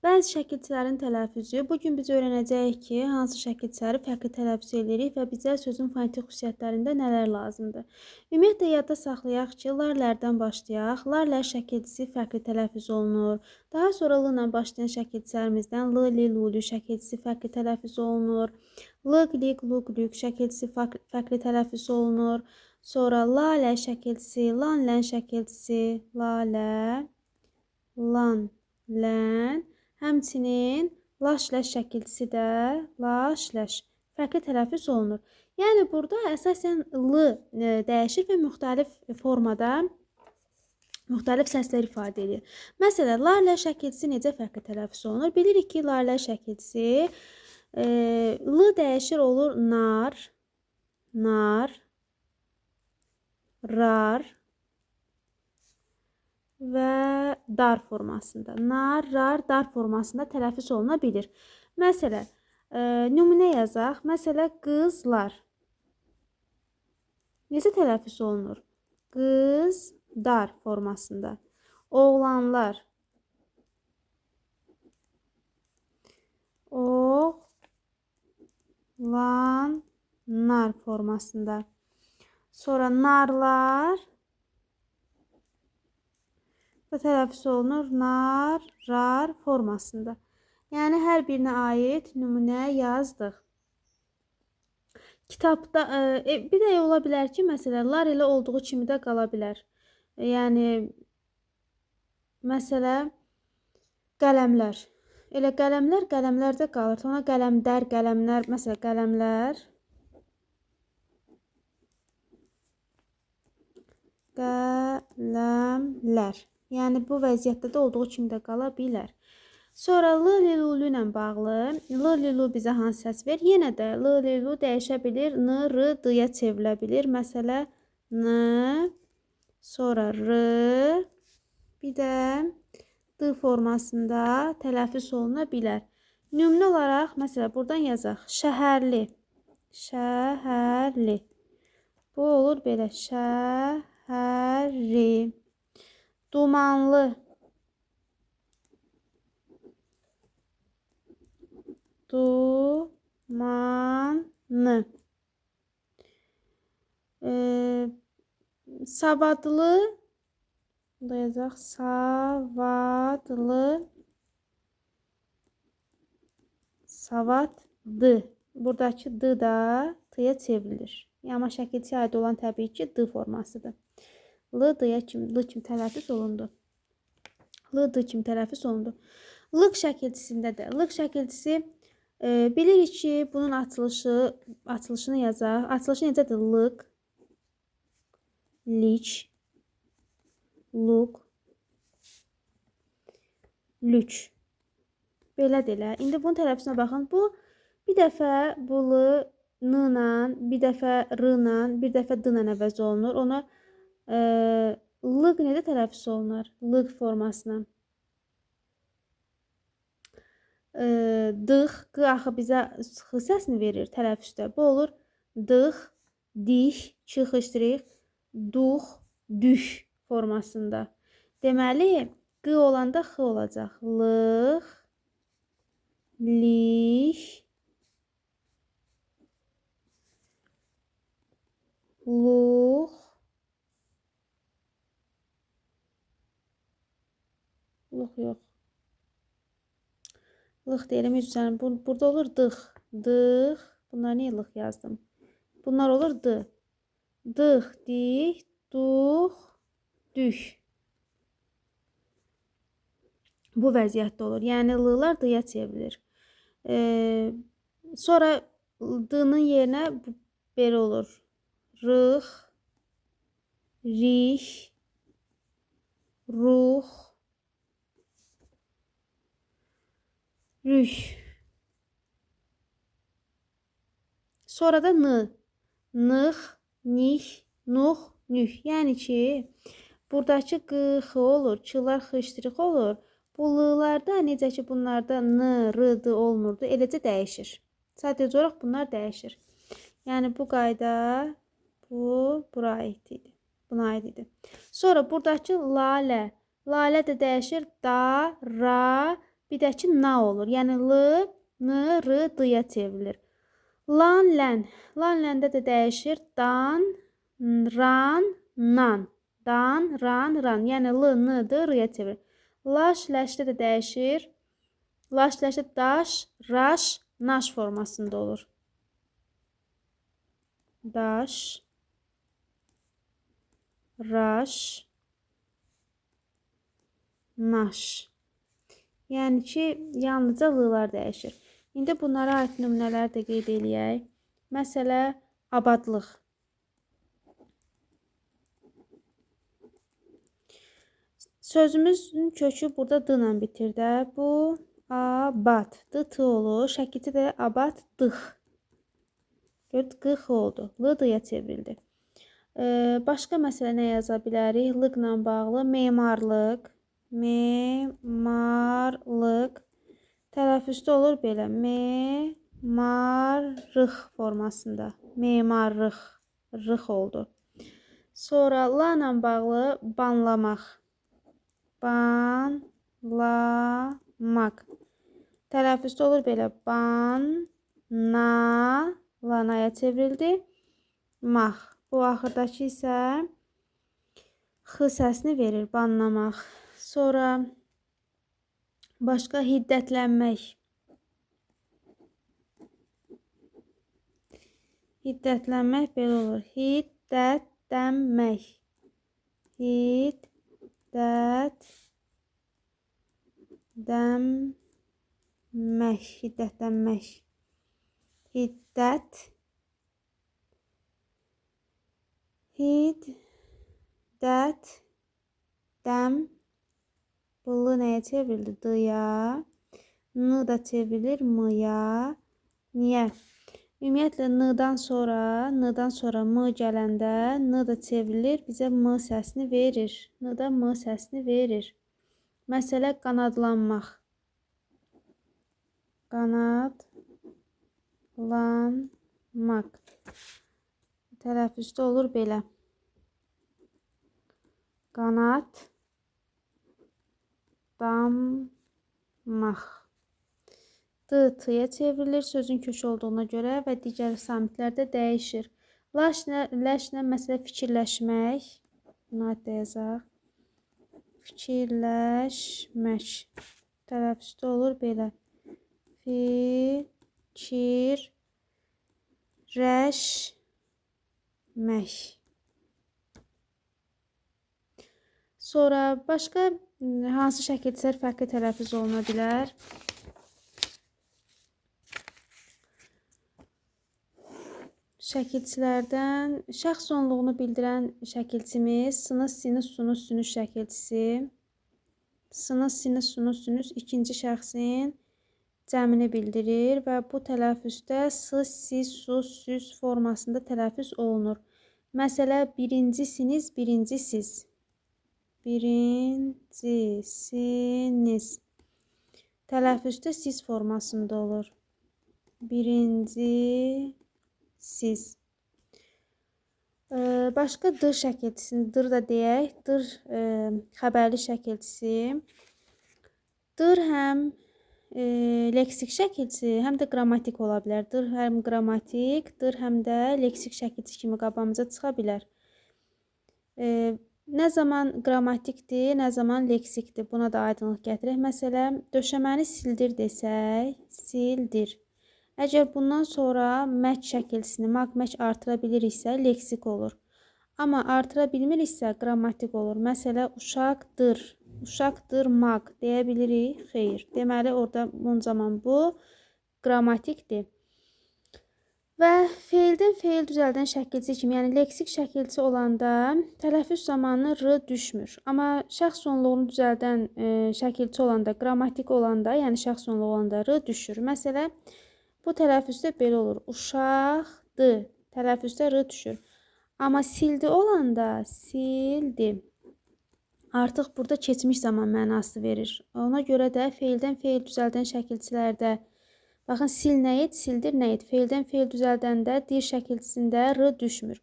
Bəzi şəkilçilərin tələffüzü. Bugün biz öyrənəcəyik ki, hansı şəkilçiləri fərqli tələffüz edirik və bizə sözün fonetik xüsusiyyətlərində nələr lazımdır. Ümumiyyətlə, yadda saxlayaq ki, lar-lərdən başlayaq. Lar-lər şəkilçisi fərqli tələffüz olunur. Daha sonra l-la başlayan şəkilçilərimizdən l-li, lu-lu şəkilçisi fərqli tələffüz olunur. Lıq-liq, luq-lük şəkilçisi fərqli tələffüz olunur. Sonra la-lə şəkilçisi, lan-lən şəkilçisi, la-lə, lan, lən. Həmçinin laş-ləş şəkilçisi də laş-ləş fərqli tələffüz olunur. Yəni burada əsasən l dəyişir və müxtəlif formada müxtəlif səslər ifadə edir. Məsələn, lar-lə şəkilçisi necə fərqli tələffüz olunur? Bilirik ki, lar-lə şəkilçisi l dəyişir olur nar, nar, rar və dar formasında. Nar, rar, dar formasında tələffüz oluna bilir. Məsələn, nümunə yazaq. Məsələn, qızlar. Necə tələffüz olunur? Qız, dar formasında. Oğlanlar. Oğlanlar formasında. Sonra narlar. Və tələffüz olunur nar, rar formasında. Yəni, hər birinə aid nümunə yazdıq. Kitabda, bir də ola bilər ki, məsələn, lar ilə olduğu kimi də qala bilər. Yəni, məsələn, qələmlər. Elə qələmlər də qalır. Ona qələmdər, qələmlər, məsələn, qələmlər. Qələmlər. Yəni, bu vəziyyətdə də olduğu kimi də qala bilər. Sonra l-li-lu ilə bağlı. L-li-lu bizə hansı səs verir? Yenə də l-li-lu dəyişə bilir. N, r, d-ya çevrilə bilir. Məsələn, n, sonra r, bir də d formasında tələffüz oluna bilər. Nümunə olaraq, məsələn, buradan yazaq. Şəhərli. Şəhərli. Bu olur belə. Şəhərli. Dumanlı. Dumanlı. Savadlı. Burada yazaq. Savadlı. Savadlı. Buradakı d da t-ya çevrilir. Amma şəkilçiyə aid olan təbii ki, d formasıdır. L, d-ya kimi tələffüz olundu. L, d kimi tələffüz olundu. Lıq şəkilçisində də. Lıq şəkilçisi bilirik ki, bunun açılışını yazaq. Açılışı necədir? Lıq, liç, luq, lüç. Belədir elə. İndi bunun tələffüzünə baxın. Bu, bir dəfə bu l, n-la, bir dəfə r-la, bir dəfə d-la əvəz olunur. Ona lıq necə tələffüz olunur? Lıq formasına. Dıq, q axı bizə x səsini verir tələffüzdə. Bu olur dıq, dih, çıxışdırıq, dux, düş formasında. Deməli, q olanda x olacaq. Lıq, lih, luq, luq yox. Lıq deyirəm, üzrlərim. Burada olur dıq, dıq. Bunlar niyə lıq yazdım? Bunlar olur d. Dıq, dih, dux, düş. Bu vəziyyətdə olur. Yəni, l-lar d-ya çevrilir. Sonra d-nın yerinə belə olur. Rıq, rih, ruh, rüş. Sonra da n. Nıq, nih, nuh, nüh. Yəni ki, buradakı q, x olur, ç-lar xışdırıq olur. Bu l-larda necə ki, bunlarda n, r, d olmurdu, eləcə dəyişir. Sadəcə olaraq bunlar dəyişir. Yəni, bu qayda bura aid idi. Buna aid idi. Sonra buradakı lalə. Lalə də dəyişir. Da, ra, Bir də ki, na olur. Yəni l, n, r, d-ya çevrilir. Lan, lən. Lan, ləndə də dəyişir. Dan, ran, nan. Dan, ran, ran. Yəni l, n, d, r-ya çevrilir. Laş, ləşdə də dəyişir. Laş, ləşdə daş, raş, naş formasında olur. Daş, raş, naş. Yəni ki, yalnızca l-lar dəyişir. İndi bunlara aid nümunələri də qeyd eləyək. Məsələ, abadlıq. Sözümüzün kökü burada d ilə bitir də. Bu, abad. D, t olur. Şəkildə də abad, dıq. Gördük, qıx oldu. L, d-ya çevrildi. Başqa məsələ nə yaza bilərik? L-la bağlı memarlıq. Memarlıq. Tələffüzdə olur belə. Memarlıq formasında. Memarlıq. Rıq oldu. Sonra la-la bağlı banlamaq. Banlamaq. Tələffüzdə olur belə. Ban, na, lanaya çevrildi. Max. Bu axırdakı isə x səsini verir. Banlamaq. Sonra başqa hiddətlənmək. Hiddətlənmək belə olur. Hiddətlənmək. Hiddətlənmək. Hiddətlənmək. Hiddət. Hiddət. Dəm. Bunu nəyə çevrildi? D-ya. N da çevrilir m-ya. Niyə? Ümumiyyətlə n-dan sonra m gələndə n da çevrilir, bizə m səsini verir. N da m səsini verir. Məsələ qanadlanmaq. Qanadlanmaq. Tələffüzdə olur belə. Qanadlanmaq. D, t-ya çevrilir sözün kökü olduğuna görə və digər samitlərdə dəyişir. Ləşlə məsələ fikirləşmək. Bunu adda yazaq. Fikirləşmək. Tələffüzdə olur belə. Fikirləşmək. Sonra başqa hansı şəkilçilər fərqli tələffüz oluna bilər? Şəkilçilərdən şəxs sonluğunu bildirən şəkilçimiz sınız, sinus, sunus, sünüs şəkilçisi. Sınız, sinus, sunus, sünüs ikinci şəxsin cəmini bildirir və bu tələffüzdə s, sis, sus, süs formasında tələffüz olunur. Məsələ birincisiniz, birincisiz. Birincisiniz. Tələffüzdə sis formasında olur. Birincisiz. Başqa d şəkilçisini, dır da deyək. Dır xəbərli şəkilçisi. Dır həm leksik şəkilçisi, həm də qrammatik ola bilər. Dır həm qrammatik, dır həm də leksik şəkilçi kimi qabağımıza çıxa bilər. Nə zaman qrammatikdir, nə zaman leksikdir. Buna da aydınlıq gətirək. Məsələn, döşəməni sildir desək, sildir. Əgər bundan sonra mək şəkilçisini maq-mək artıra biliriksə, leksik olur. Amma artıra bilmiriksə, qrammatik olur. Məsələ, uşaqdır. Uşaqdır maq deyə bilirik? Xeyr. Deməli, orada bunun zaman bu qrammatikdir. Və feildən feil düzəldən şəkilçi kimi, yəni leksik şəkilçi olanda tələffüz zamanı r düşmür. Amma şəxs sonluğunu düzəldən şəkilçi olanda, qrammatik olanda, yəni şəxs sonluğu olanda r düşür. Məsələ, bu tələffüzdə belə olur. Uşaqdır. Tələffüzdə r düşür. Amma sildi olanda sildi. Artıq burada keçmiş zaman mənası verir. Ona görə də feildən feil düzəldən şəkilçilərdə baxın, sil nə et, sildir nə et. Feildən feil düzəldəndə dir şəkilçisində r düşmür.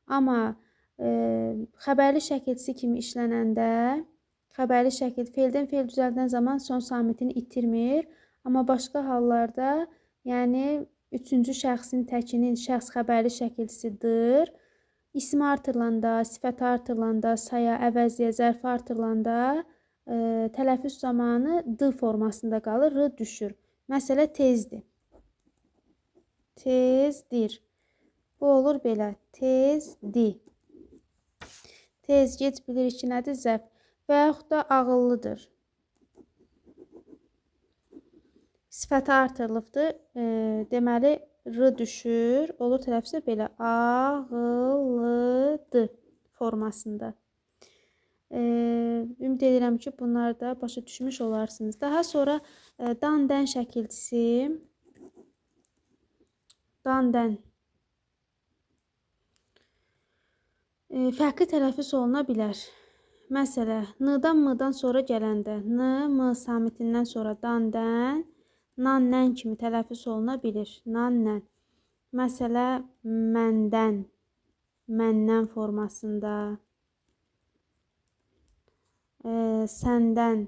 Amma xəbərli şəkilçisi kimi işlənəndə xəbərli şəkil feildən feil düzəldən zaman son samitini itirmir. Amma başqa hallarda, yəni üçüncü şəxsin təkinin şəxs xəbərli şəkilçisidir. İsmi artırılanda, sifəti artırılanda, saya, əvəziyə, zərfi artırılanda tələffüz zamanı d formasında qalır, r düşür. Məsələ tezdir. Tezdir. Bu olur belə. Tezdir. Tez, gec bilirik ki, nədir? Zəf. Və yaxud da ağıllıdır. Sifəti artırılıbdır. Deməli, r düşür. Olur tələffüzü belə. Ağıllıdır formasında. Ümid edirəm ki, bunları da başa düşmüş olarsınız. Daha sonra dan-dən şəkilçisi. Dan-dən. Fərqli tələffüz oluna bilər. Məsələ, n-dan m-dan sonra gələndə, n, m samitindən sonra dan-dən, nan-nən kimi tələffüz oluna bilir. Nan-nən. Məsələ, məndən, məndən formasında. Səndən,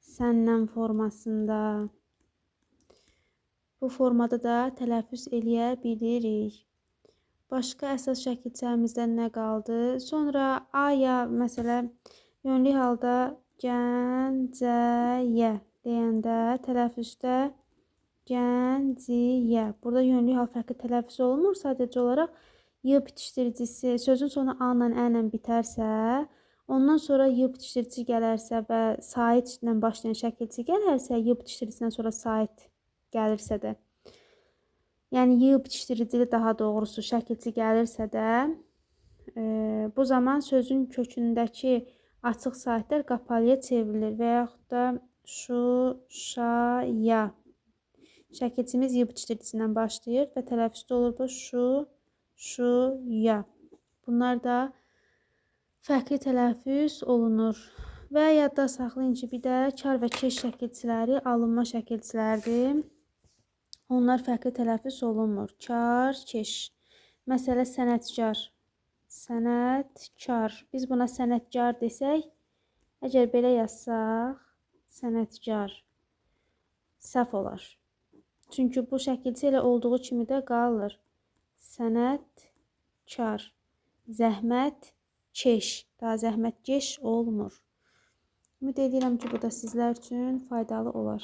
səndən formasında. Bu formada da tələffüz eləyə bilirik. Başqa əsas şəkilçilərimizdən nə qaldı? Sonra aya, məsələ, yönlü halda Gəncəyə deyəndə tələffüzdə Gənciyə. Burada yönlü hal fərqli tələffüz olunmur. Sadəcə olaraq y bitişdiricisi sözün sonu a ilə, ə ilə bitərsə, ondan sonra y bitişdirici gələrsə və sait ilə başlayan şəkilçi gələrsə, y bitişdiricisindən sonra sait gəlirsə də, yəni y bitişdiricili daha doğrusu şəkilçi gəlirsə də, bu zaman sözün kökündəki açıq saitlər qapalıya çevrilir və yaxud da Şuşaya. Şəkilçimiz y bitişdiricisindən başlayır və tələffüzdə olur bu Şuşaya. Bunlar da fərqli tələffüz olunur. Və yadda saxlayın ki, bir də kar və keş şəkilçiləri alınma şəkilçilərdir. Onlar fərqli tələffüz olunmur. Kar, keş. Məsələ, sənətkar. Sənətkar. Biz buna sənətkar desək, əgər belə yazsaq, sənətkar. Səhv olar. Çünki bu şəkilçi elə olduğu kimi də qalır. Sənətkar. Zəhmət, keş. Daha zəhmət keş olmur. Ümid edirəm ki, bu da sizlər üçün faydalı olar.